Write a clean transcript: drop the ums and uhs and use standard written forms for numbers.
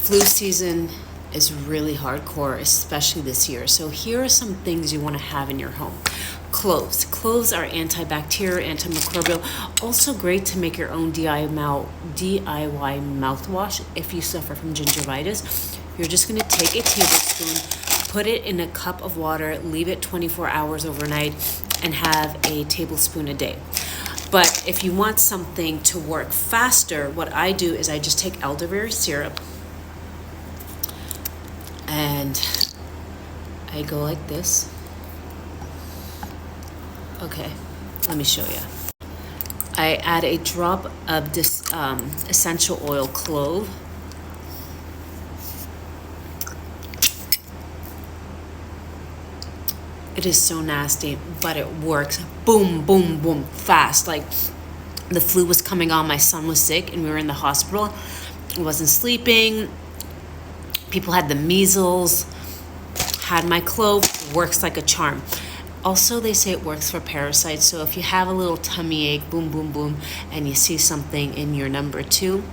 Flu season is really hardcore, especially this year. So here are some things you want to have in your home. Cloves. Cloves are antibacterial, antimicrobial. Also great to make your own DIY mouthwash if you suffer from gingivitis. You're just going to take a tablespoon, put it in a cup of water, leave it 24 hours overnight, and have a tablespoon a day. But if you want something to work faster, what I do is I just take elderberry syrup and I go like this. Okay, let me show you. I add a drop of this essential oil clove. It is so nasty, but it works. Boom, boom, boom, fast. Like the flu was coming on, my son was sick, and we were in the hospital. I wasn't sleeping. People had the measles. Had my clove. Works like a charm. Also, they say it works for parasites. So if you have a little tummy ache, boom, boom, boom, and you see something in your number 2,